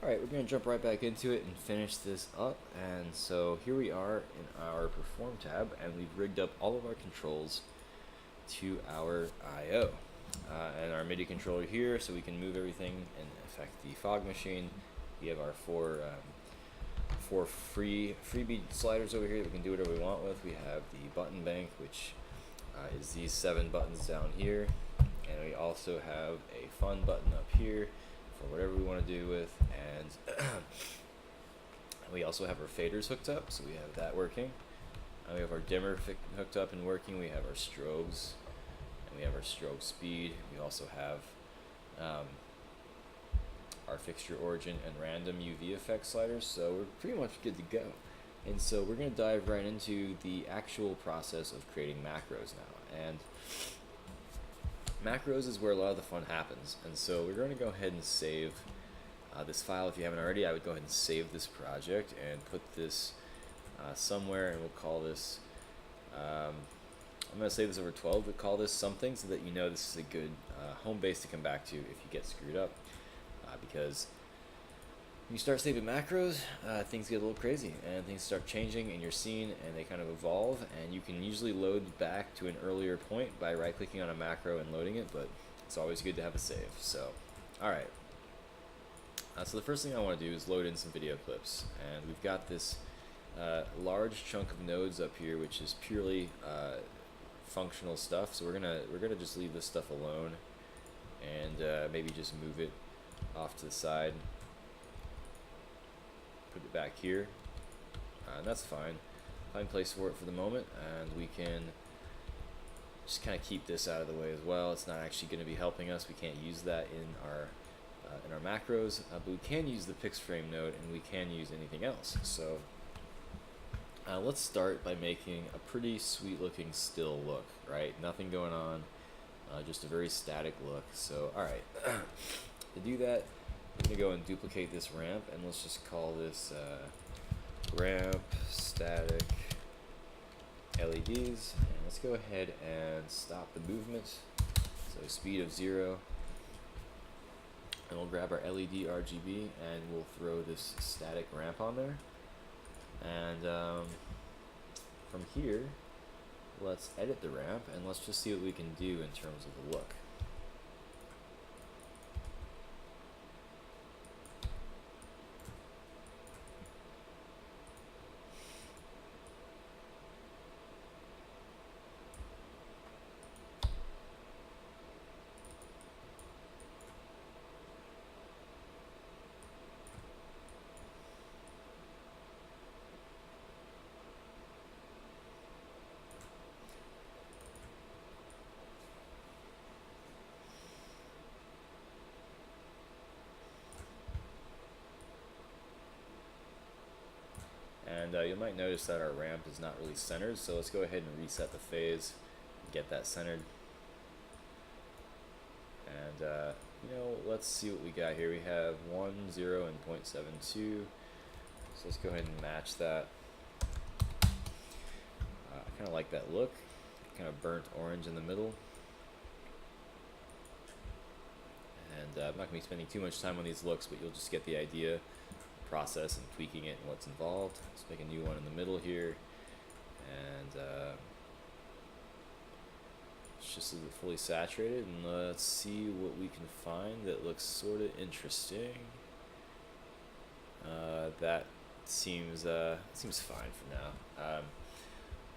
Alright, we're going to jump right back into it and finish this up. And so here we are in our Perform tab, and we've rigged up all of our controls to our I/O. And our MIDI controller here, so we can move everything and affect the fog machine. We have our four freebie sliders over here that we can do whatever we want with. We have the button bank, which is these 7 buttons down here, and we also have a fun button up here for whatever we want to do with, and we also have our faders hooked up, so we have that working. We have our dimmer hooked up and working. We have our strobes, and we have our strobe speed. We also have our fixture origin and random UV effect sliders, so we're pretty much good to go. And so we're going to dive right into the actual process of creating macros now. And macros is where a lot of the fun happens. And so we're going to go ahead and save this file. If you haven't already, I would go ahead and save this project and put this somewhere, and we'll call this, I'm going to save this over 12, but call this something so that you know this is a good home base to come back to if you get screwed up. Because when you start saving macros, things get a little crazy and things start changing in your scene, and they kind of evolve, and you can usually load back to an earlier point by right clicking on a macro and loading it, but it's always good to have a save. So alright, so the first thing I want to do is load in some video clips, and we've got this large chunk of nodes up here which is purely functional stuff, so we're gonna just leave this stuff alone and maybe just move it off to the side, put it back here, and that's fine. Find place for it for the moment, and we can just kind of keep this out of the way as well. It's not actually going to be helping us. We can't use that in our macros, but we can use the Pics Frame node, and we can use anything else. So let's start by making a pretty sweet looking still look, right? Nothing going on, just a very static look. So alright, to do that, I'm going to go and duplicate this ramp, and let's just call this ramp static LEDs, and let's go ahead and stop the movement, so speed of 0, and we'll grab our LED RGB and we'll throw this static ramp on there, and from here let's edit the ramp and let's just see what we can do in terms of the look. And you might notice that our ramp is not really centered, so let's go ahead and reset the phase and get that centered. And you know, let's see what we got here. We have 1, 0, and 0.72, so let's go ahead and match that. I kind of like that look, kind of burnt orange in the middle. And I'm not going to be spending too much time on these looks, but you'll just get the idea, process and tweaking it and what's involved. Let's make a new one in the middle here, and it's just fully saturated, and let's see what we can find that looks sort of interesting. That seems fine for now.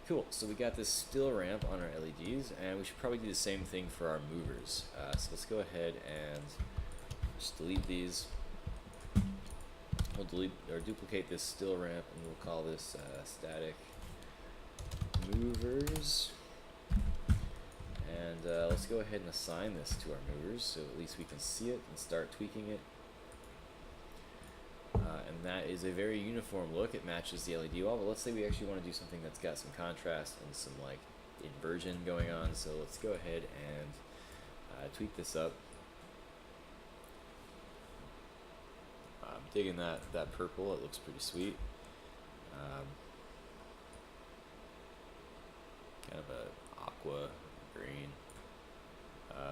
Cool, so we got this still ramp on our LEDs, and we should probably do the same thing for our movers. So let's go ahead and just delete these. We'll delete or duplicate this still ramp, and we'll call this static movers. And let's go ahead and assign this to our movers, so at least we can see it and start tweaking it. And that is a very uniform look. It matches the LED wall, but let's say we actually want to do something that's got some contrast and some like inversion going on. So let's go ahead and tweak this up. I'm digging that purple. It looks pretty sweet. Kind of a aqua green.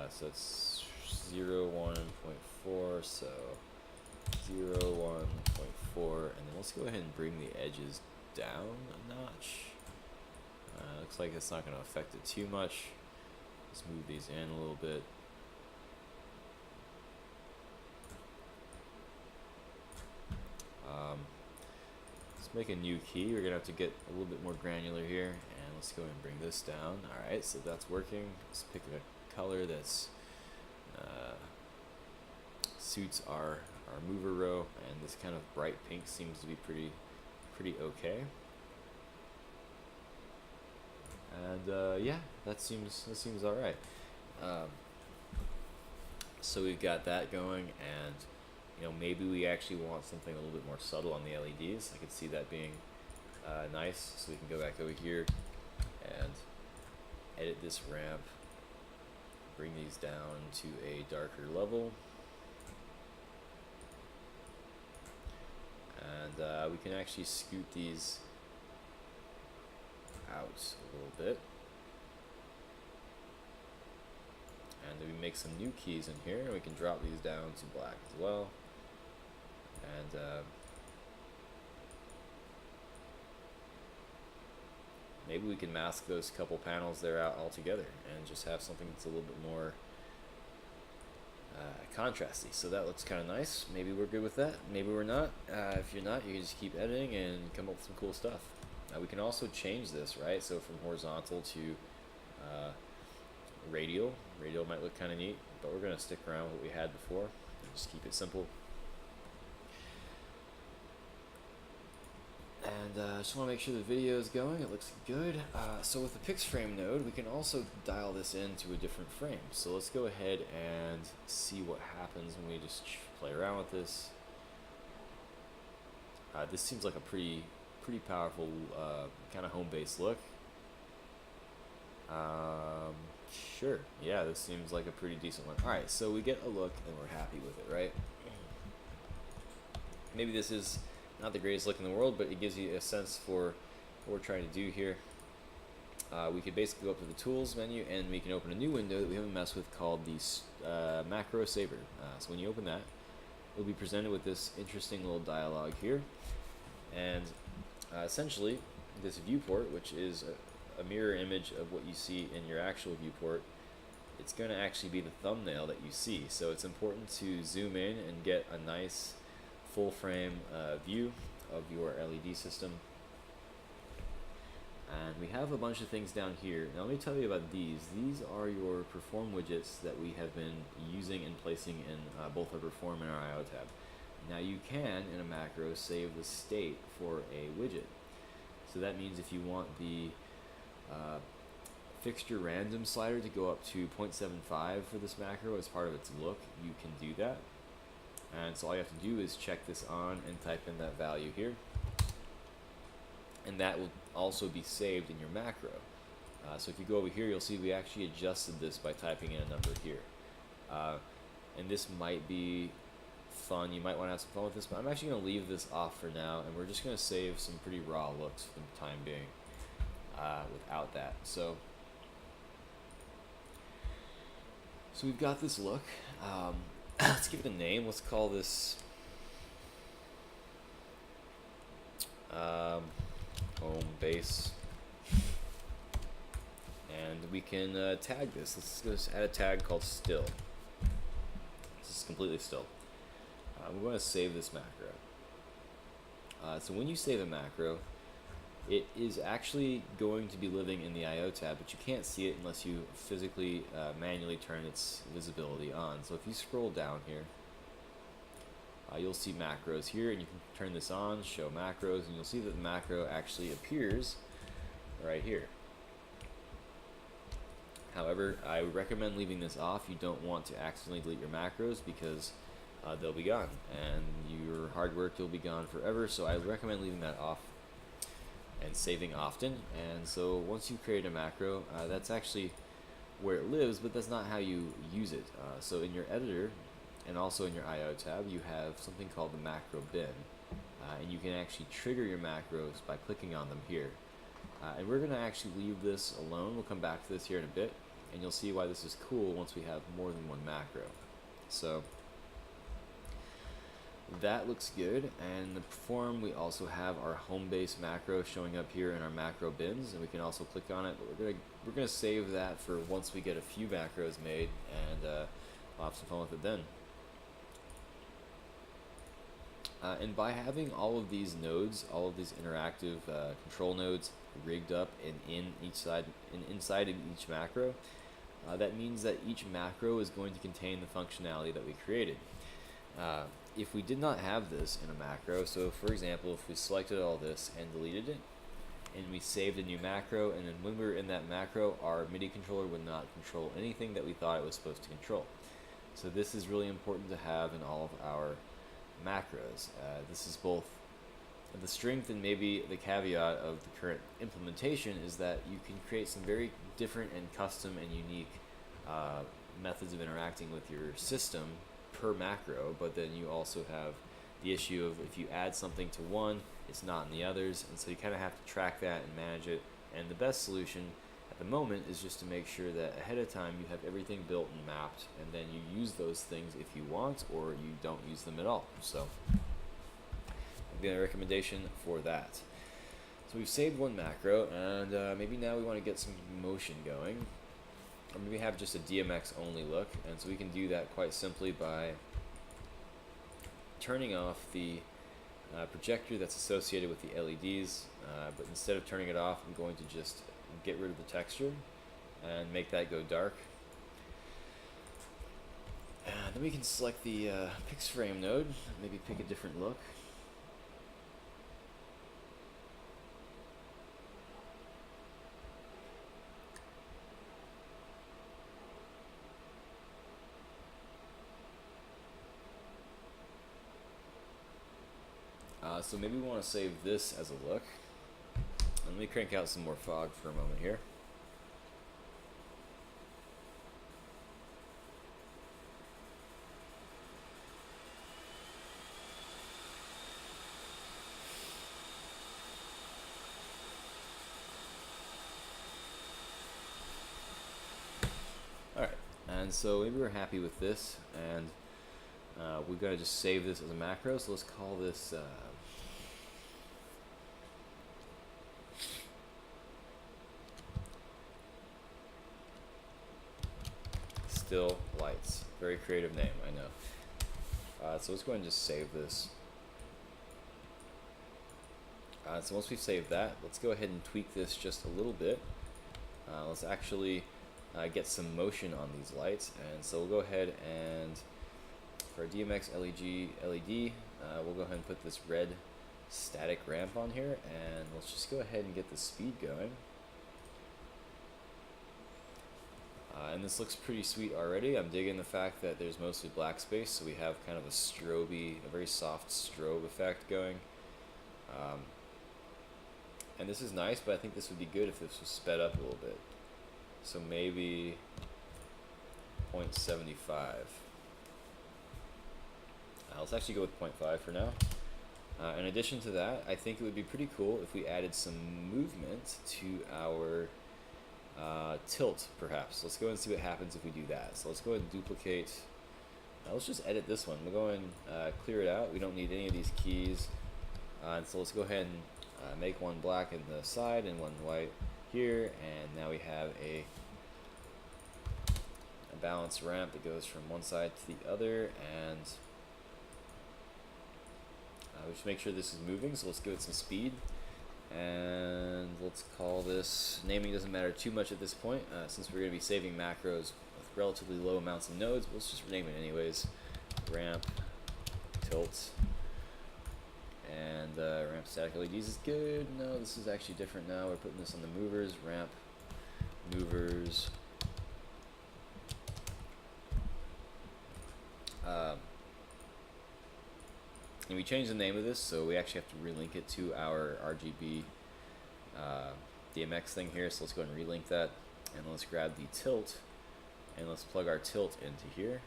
So it's 0, 1.4, so 0, let's go ahead and bring the edges down a notch. Looks like it's not going to affect it too much. Let's move these in a little bit. Let's make a new key. We're going to have to get a little bit more granular here. And let's go ahead and bring this down. Alright, so that's working. Let's pick a color that's suits our mover row, and this kind of bright pink seems to be pretty okay. And yeah, that seems all right. So we've got that going, and you know, maybe we actually want something a little bit more subtle on the LEDs. I could see that being nice. So we can go back over here and edit this ramp, bring these down to a darker level, and we can actually scoot these out a little bit, and then we make some new keys in here, and we can drop these down to black as well, and maybe we can mask those couple panels there out altogether and just have something that's a little bit more contrasty. So that looks kind of nice. Maybe we're good with that, maybe we're not. If you're not, you can just keep editing and come up with some cool stuff. We can also change this, right? So from horizontal to radial. Radial might look kind of neat, but we're going to stick around with what we had before and just keep it simple. And I just want to make sure the video is going. It looks good. So with the Pics Frame node, we can also dial this into a different frame. So let's go ahead and see what happens when we just play around with this. This seems like a pretty powerful kind of home-based look. Sure, yeah, this seems like a pretty decent one. Alright, so we get a look and we're happy with it, right? Maybe this is not the greatest look in the world, but it gives you a sense for what we're trying to do here. We could basically go up to the Tools menu, and we can open a new window that we haven't messed with called the Macro Saver. So when you open that, you'll be presented with this interesting little dialogue here. And essentially, this viewport, which is a mirror image of what you see in your actual viewport, it's going to actually be the thumbnail that you see. So it's important to zoom in and get a nice full frame view of your LED system. And we have a bunch of things down here. Now let me tell you about these. These are your Perform widgets that we have been using and placing in both our Perform and our I/O tab. Now you can, in a macro, save the state for a widget. So that means if you want the fixture random slider to go up to 0.75 for this macro as part of its look, you can do that. And so all you have to do is check this on and type in that value here. And that will also be saved in your macro. So if you go over here, you'll see we actually adjusted this by typing in a number here. And this might be fun. You might want to have some fun with this, but I'm actually going to leave this off for now, and we're just going to save some pretty raw looks for the time being without that. So we've got this look. Let's give it a name. Let's call this home base, and we can tag this. Let's just add a tag called still. This is completely still. We're going to save this macro. So when you save a macro, it is actually going to be living in the I/O tab, but you can't see it unless you physically manually turn its visibility on. So if you scroll down here, you'll see macros here, and you can turn this on, show macros, and you'll see that the macro actually appears right here. However, I would recommend leaving this off. You don't want to accidentally delete your macros because they'll be gone, and your hard work will be gone forever. So I would recommend leaving that off and saving often. And so once you create a macro, that's actually where it lives, but that's not how you use it. So in your editor and also in your I/O tab, you have something called the macro bin, and you can actually trigger your macros by clicking on them here. And we're going to actually leave this alone. We'll come back to this here in a bit, and you'll see why this is cool once we have more than one macro. So that looks good. And in the form, we also have our home base macro showing up here in our macro bins, and we can also click on it. But we're gonna save that for once we get a few macros made, and we'll have some fun with it then. And by having all of these nodes, all of these interactive control nodes rigged up and inside of each macro, that means that each macro is going to contain the functionality that we created. If we did not have this in a macro, so for example, if we selected all this and deleted it, and we saved a new macro, and then when we were in that macro, our MIDI controller would not control anything that we thought it was supposed to control. So this is really important to have in all of our macros. This is both the strength and maybe the caveat of the current implementation is that you can create some very different and custom and unique methods of interacting with your system per macro, but then you also have the issue of if you add something to one, it's not in the others, and so you kind of have to track that and manage it. And the best solution at the moment is just to make sure that ahead of time you have everything built and mapped, and then you use those things if you want, or you don't use them at all. So I'll give a recommendation for that. So we've saved one macro, and maybe now we want to get some motion going, or maybe have just a DMX only look. And so we can do that quite simply by turning off the projector that's associated with the LEDs, but instead of turning it off, I'm going to just get rid of the texture and make that go dark. And then we can select the Pics Frame node, maybe pick a different look. So maybe we want to save this as a look. Let me crank out some more fog for a moment here. Alright, and so maybe we're happy with this, and we're going to just save this as a macro, so let's call this Still Lights. Very creative name, I know. So let's go ahead and just save this. So once we've saved that, let's go ahead and tweak this just a little bit. Let's actually get some motion on these lights, and so we'll go ahead and for our DMX LED, we'll go ahead and put this red static ramp on here, and let's just go ahead and get the speed going. And this looks pretty sweet already. I'm digging the fact that there's mostly black space, so we have kind of a very soft strobe effect going. And this is nice, but I think this would be good if this was sped up a little bit. So maybe 0.75. Let's actually go with 0.5 for now. In addition to that, I think it would be pretty cool if we added some movement to our tilt, perhaps. Let's go and see what happens if we do that. So let's go ahead and duplicate. Let's just edit this one. We'll go and clear it out. We don't need any of these keys. And so let's go ahead and make one black in the side and one white here. And now we have a balance ramp that goes from one side to the other. And we should make sure this is moving. So let's give it some speed. And let's call this, naming doesn't matter too much at this point, since we're going to be saving macros with relatively low amounts of nodes. Let's just rename it anyways. Ramp, tilt, and ramp static LEDs is good. No, this is actually different now. We're putting this on the movers, ramp, movers. And we changed the name of this, so we actually have to relink it to our RGB DMX thing here. So let's go ahead and relink that, and let's grab the tilt, and let's plug our tilt into here.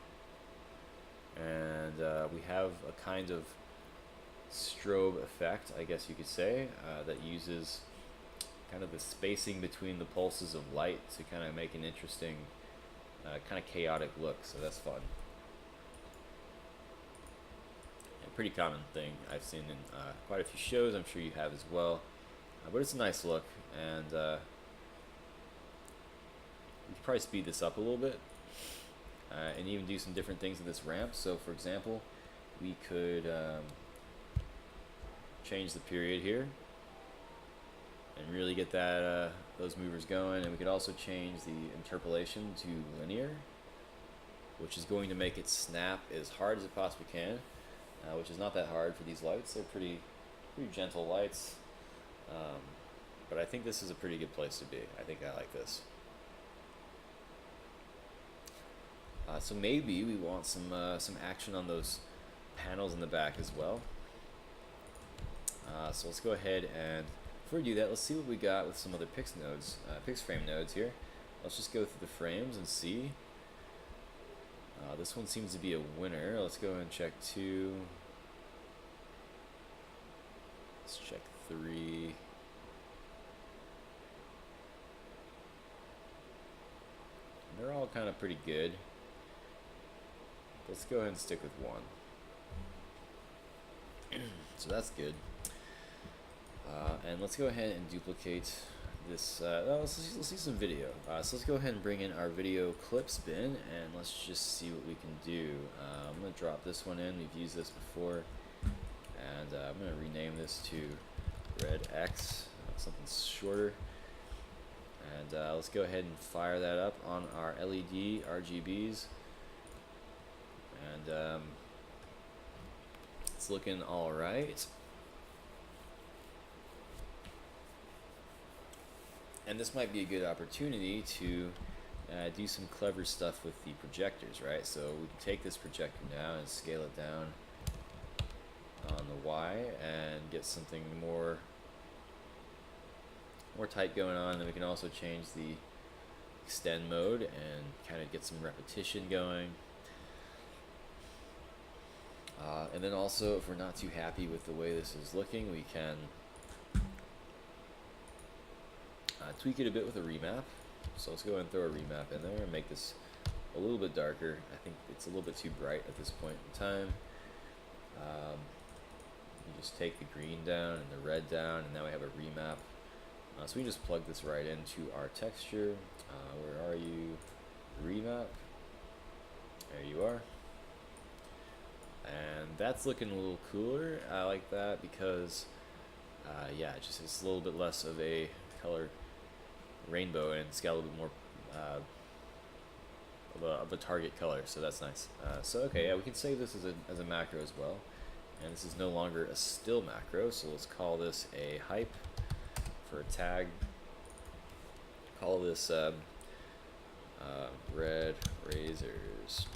And we have a kind of strobe effect, I guess you could say, that uses kind of the spacing between the pulses of light to kind of make an interesting, kind of chaotic look. So that's fun. pretty common thing I've seen in quite a few shows. I'm sure you have as well. But it's a nice look, and we could probably speed this up a little bit and even do some different things with this ramp. So for example, we could change the period here and really get that those movers going, and we could also change the interpolation to linear, which is going to make it snap as hard as it possibly can, which is not that hard for these lights. They're pretty gentle lights, but I think this is a pretty good place to be. I think I like this. So maybe we want some action on those panels in the back as well. So let's go ahead, and before we do that, let's see what we got with some other Pics nodes, Pics Frame nodes here. Let's just go through the frames and see. This one seems to be a winner. Let's go and check 2. Let's check 3. They're all kind of pretty good. Let's go ahead and stick with 1. So that's good. And let's go ahead and duplicate this. Let's see some video. So let's go ahead and bring in our video clips bin, and let's just see what we can do. I'm going to drop this one in. We've used this before. And I'm going to rename this to Red X, something shorter. And let's go ahead and fire that up on our LED RGBs. And it's looking all right. And this might be a good opportunity to do some clever stuff with the projectors, right? So we can take this projector now and scale it down on the Y and get something more tight going on. And we can also change the extend mode and kind of get some repetition going. And then also, if we're not too happy with the way this is looking, we can tweak it a bit with a remap. So let's go ahead and throw a remap in there and make this a little bit darker. I think it's a little bit too bright at this point in time. You just take the green down and the red down, and now we have a remap. So we just plug this right into our texture. Where are you? Remap. There you are. And that's looking a little cooler. I like that because, yeah, it's a little bit less of a color rainbow, and it's got a little bit more of a target color, so that's nice. So okay, yeah, we can save this as a macro as well, and this is no longer a still macro, so let's call this a hype for a tag. Call this red razors.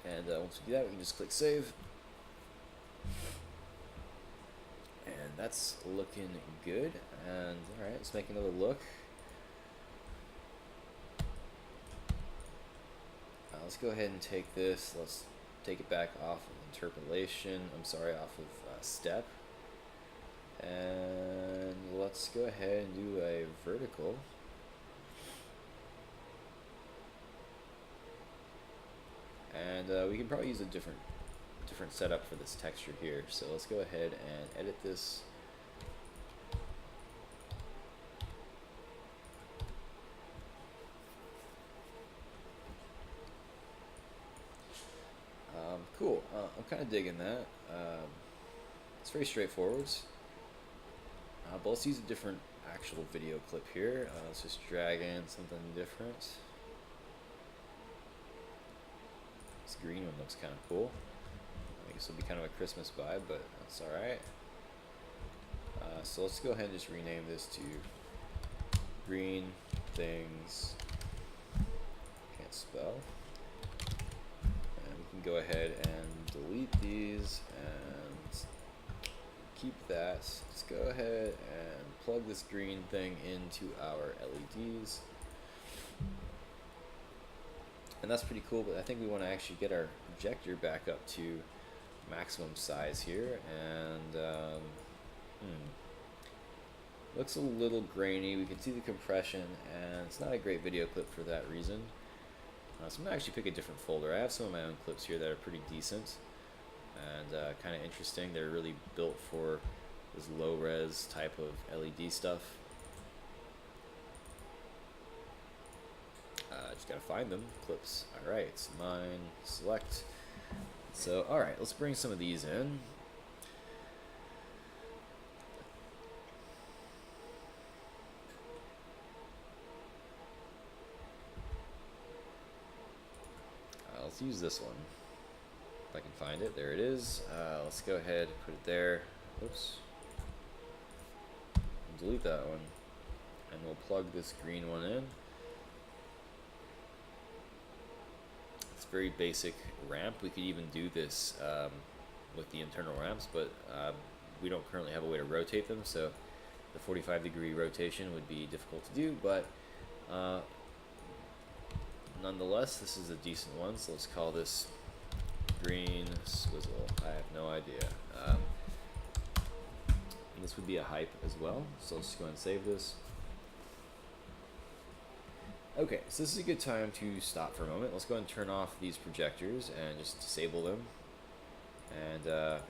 And once we do that, we can just click save. And that's looking good. And alright, let's make another look. Let's go ahead and take this. Let's take it back off of interpolation. I'm sorry, off of step. And let's go ahead and do a vertical. And we can probably use a different setup for this texture here. So let's go ahead and edit this. Cool. I'm kind of digging that. It's very straightforward. But let's use a different actual video clip here. Let's just drag in something different. This green one looks kind of cool. I guess it'll be kind of a Christmas vibe, but that's alright. So let's go ahead and just rename this to Green Things Can't Spell. And we can go ahead and delete these and keep that. Let's go ahead and plug this green thing into our LEDs. And that's pretty cool, but I think we want to actually get our projector back up to maximum size here, and looks a little grainy. We can see the compression, and it's not a great video clip for that reason. So I'm going to actually pick a different folder. I have some of my own clips here that are pretty decent and kind of interesting. They're really built for this low-res type of LED stuff. Just got to find them. Clips. Alright, mine, select. So, alright, let's bring some of these in. Let's use this one. If I can find it. There it is. Let's go ahead and put it there. Oops. Delete that one. And we'll plug this green one in. It's very basic ramp. We could even do this with the internal ramps, but we don't currently have a way to rotate them, so the 45-degree rotation would be difficult to do, but nonetheless, this is a decent one, so let's call this green swizzle. I have no idea. And this would be a hype as well, so let's just go ahead and save this. Okay, so this is a good time to stop for a moment. Let's go ahead and turn off these projectors and just disable them. And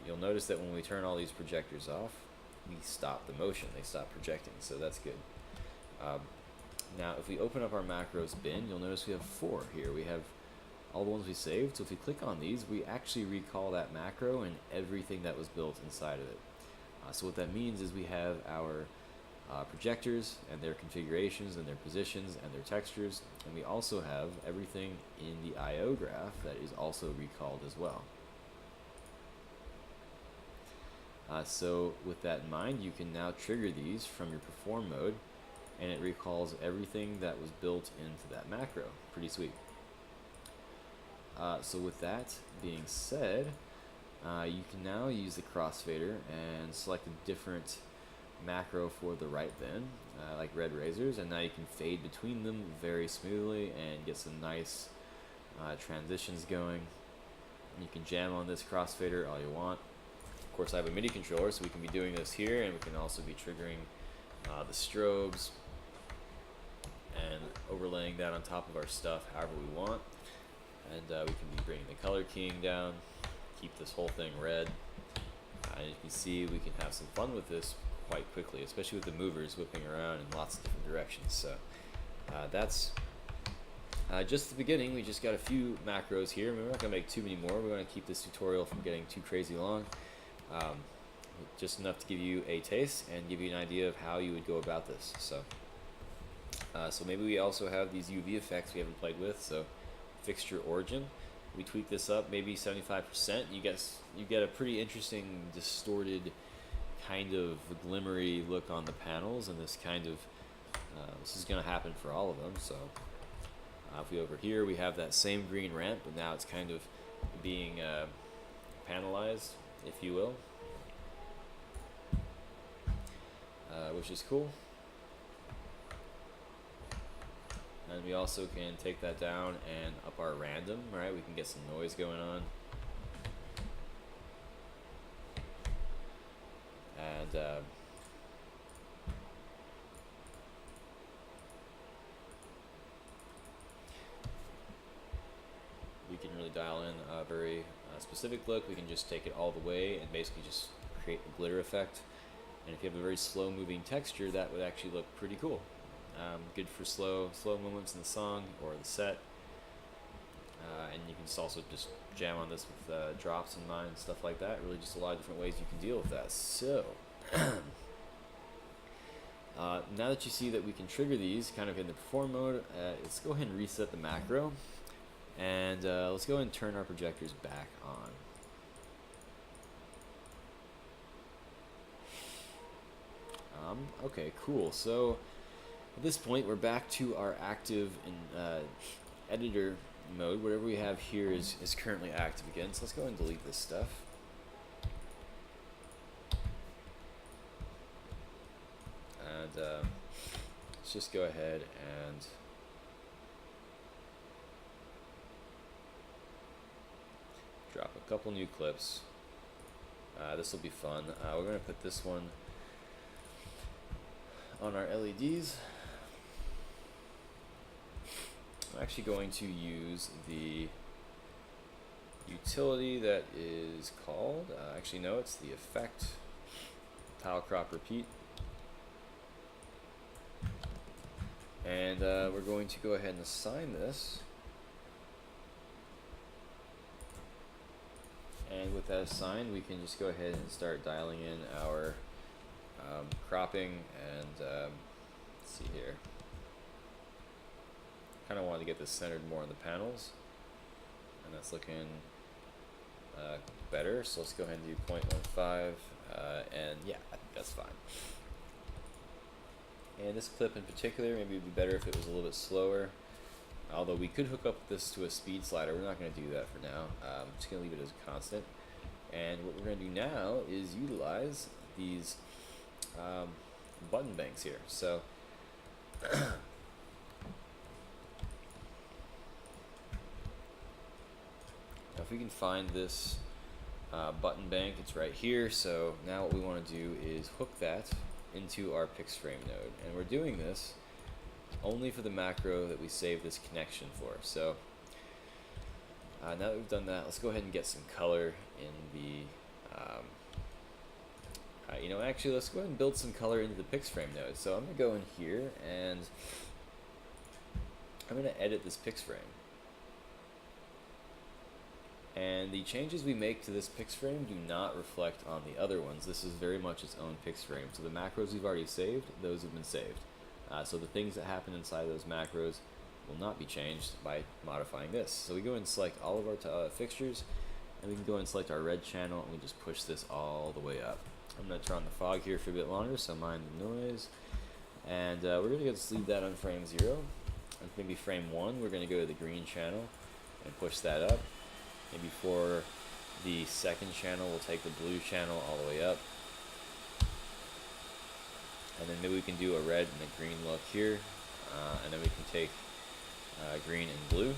you'll notice that when we turn all these projectors off, we stop the motion. They stop projecting, so that's good. Now, if we open up our macros bin, you'll notice we have 4 here. We have all the ones we saved, so if we click on these, we actually recall that macro and everything that was built inside of it. So what that means is we have our projectors and their configurations and their positions and their textures, and we also have everything in the I/O graph that is also recalled as well. So with that in mind, you can now trigger these from your perform mode, and it recalls everything that was built into that macro. Pretty sweet. So with that being said, you can now use the crossfader and select a different macro for the right bin, like red razors, and now you can fade between them very smoothly and get some nice transitions going. You can jam on this crossfader all you want. Of course, I have a MIDI controller, so we can be doing this here, and we can also be triggering the strobes and overlaying that on top of our stuff however we want. And we can be bringing the color keying down, keep this whole thing red. And you can see we can have some fun with this quite quickly, especially with the movers whipping around in lots of different directions. So that's just the beginning. We just got a few macros here. We're not going to make too many more. We're going to keep this tutorial from getting too crazy long. Just enough to give you a taste and give you an idea of how you would go about this. So maybe we also have these UV effects we haven't played with. So fixture origin, we tweak this up maybe 75%. You get a pretty interesting distorted kind of glimmery look on the panels, and this kind of this is going to happen for all of them. So if we over here, we have that same green ramp, but now it's kind of being panelized, if you will, which is cool. And we also can take that down and up our random, right? We can get some noise going on. And we can really dial in a very specific look. We can just take it all the way and basically just create a glitter effect. And if you have a very slow moving texture, that would actually look pretty cool. Good for slow moments in the song or the set. And you can just also just jam on this with drops in mind and stuff like that. Really just a lot of different ways you can deal with that. So now that you see that we can trigger these kind of in the perform mode, let's go ahead and reset the macro. And let's go ahead and turn our projectors back on. Okay, cool. So at this point, we're back to our active editor mode. Whatever we have here is currently active again. So let's go ahead and delete this stuff. And let's just go ahead and drop a couple new clips. This will be fun. We're going to put this one on our LEDs. I'm actually going to use the utility that is called, actually no, it's the effect tile crop repeat. And we're going to go ahead and assign this. And with that assigned, we can just go ahead and start dialing in our cropping and let's see here. Kind of wanted to get this centered more on the panels, and that's looking better. So let's go ahead and do 0.15, and yeah, I think that's fine. And this clip in particular, maybe it would be better if it was a little bit slower. Although we could hook up this to a speed slider, we're not going to do that for now. I'm just going to leave it as a constant. And what we're going to do now is utilize these button banks here. So if we can find this button bank, it's right here. So now what we want to do is hook that into our Pics Frame node, and we're doing this only for the macro that we save this connection for. So now that we've done that, let's go ahead and get some color in the you know, actually let's go ahead and build some color into the Pics Frame node. So I'm going to go in here and I'm going to edit this Pics Frame. And the changes we make to this Pics Frame do not reflect on the other ones. This is very much its own Pics Frame. So the macros we've already saved, those have been saved. So the things that happen inside those macros will not be changed by modifying this. So we go and select all of our fixtures, and we can go and select our red channel, and we just push this all the way up. I'm going to turn on the fog here for a bit longer, so mind the noise. And we're going to just leave that on frame 0. And maybe frame 1, we're going to go to the green channel and push that up. Maybe for the second channel, we'll take the blue channel all the way up. And then maybe we can do a red and a green look here. And then we can take green and blue.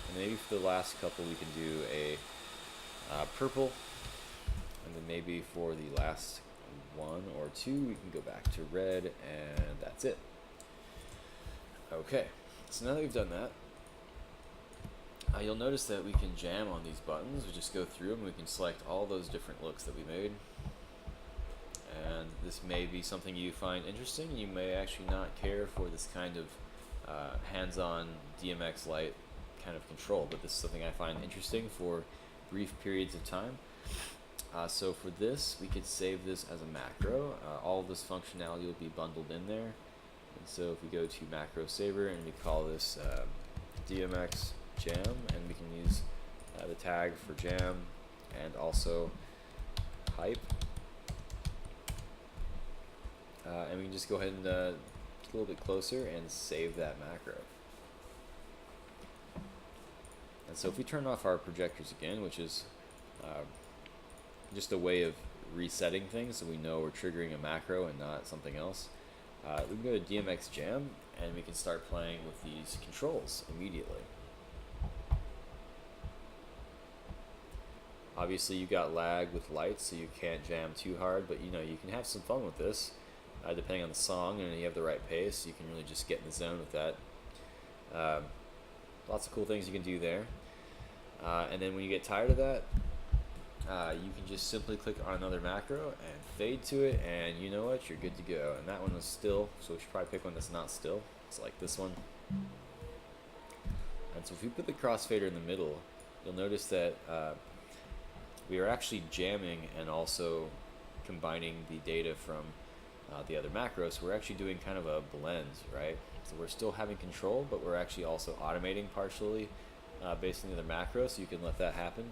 And maybe for the last couple, we can do a purple. And then maybe for the last 1 or 2, we can go back to red, and that's it. Okay, so now that we've done that, you'll notice that we can jam on these buttons. We just go through them, we can select all those different looks that we made. And this may be something you find interesting. You may actually not care for this kind of hands-on DMX light kind of control, but this is something I find interesting for brief periods of time. So for this, we could save this as a macro. All of this functionality will be bundled in there. And so if we go to macro saver and we call this DMX Jam, and we can use the tag for jam and also hype. And we can just go ahead and get a little bit closer and save that macro. And so if we turn off our projectors again, which is just a way of resetting things so we know we're triggering a macro and not something else, we can go to DMX Jam and we can start playing with these controls immediately. Obviously you got lag with lights, so you can't jam too hard, but you know, you can have some fun with this. Depending on the song, and you have the right pace, you can really just get in the zone with that. Lots of cool things you can do there. And then when you get tired of that, you can just simply click on another macro and fade to it, and you know what, you're good to go. And that one was still, so we should probably pick one that's not still. It's like this one. And so if we put the crossfader in the middle, you'll notice that we are actually jamming and also combining the data from the other macros. So we're actually doing kind of a blend, right? So we're still having control, but we're actually also automating partially based on the other macros, so you can let that happen.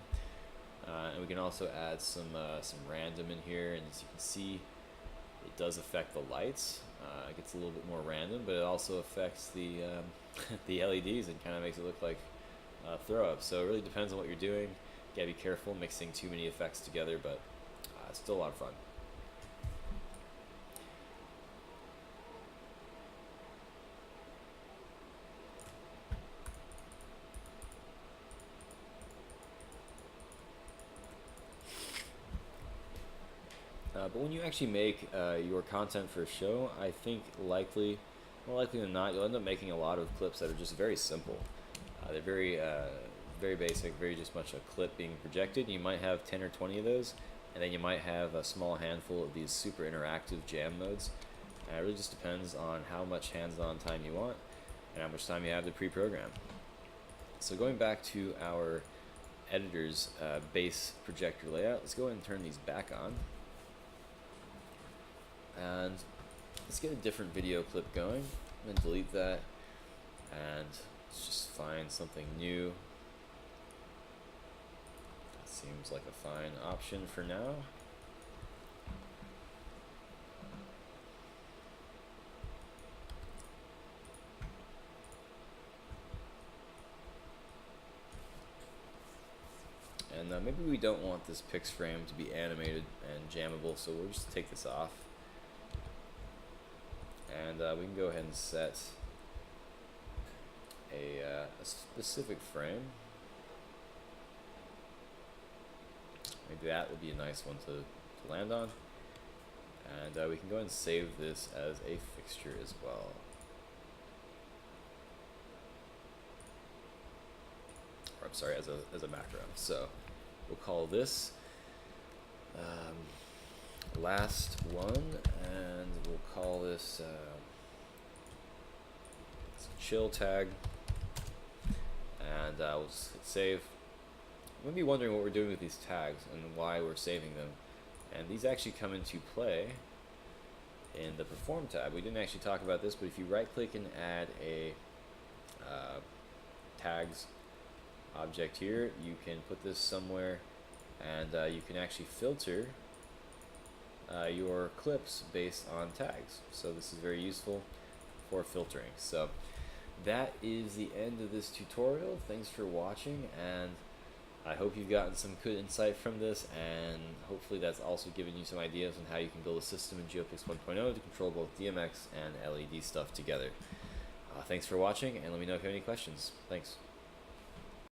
And we can also add some random in here, and as you can see, it does affect the lights. It gets a little bit more random, but it also affects the the LEDs and kind of makes it look like throw up. So it really depends on what you're doing. You gotta be careful mixing too many effects together, but it's still a lot of fun. But when you actually make your content for a show, I think likely more likely than not, you'll end up making a lot of clips that are just very simple. They're very basic, very just much a clip being projected. You might have 10 or 20 of those, and then you might have a small handful of these super interactive jam modes. It really just depends on how much hands-on time you want and how much time you have to pre-program. So going back to our editor's base projector layout, let's go ahead and turn these back on. And let's get a different video clip going. I'm going to delete that, and let's just find something new. That seems like a fine option for now. And maybe we don't want this Pics Frame to be animated and jammable, so we'll just take this off. And we can go ahead and set a specific frame. Maybe that would be a nice one to land on. And we can go ahead and save this as a fixture as well. Or I'm sorry, as a macro. So we'll call this last one, and we'll call this chill tag, and we'll just hit save. You might be wondering what we're doing with these tags and why we're saving them, and these actually come into play in the perform tab. We didn't actually talk about this, but if you right click and add a tags object here, you can put this somewhere, and you can actually filter your clips based on tags. So this is very useful for filtering. So that is the end of this tutorial. Thanks for watching, and I hope you've gotten some good insight from this, and hopefully that's also given you some ideas on how you can build a system in GeoPix 1.0 to control both DMX and LED stuff together. Thanks for watching, and let me know if you have any questions. Thanks.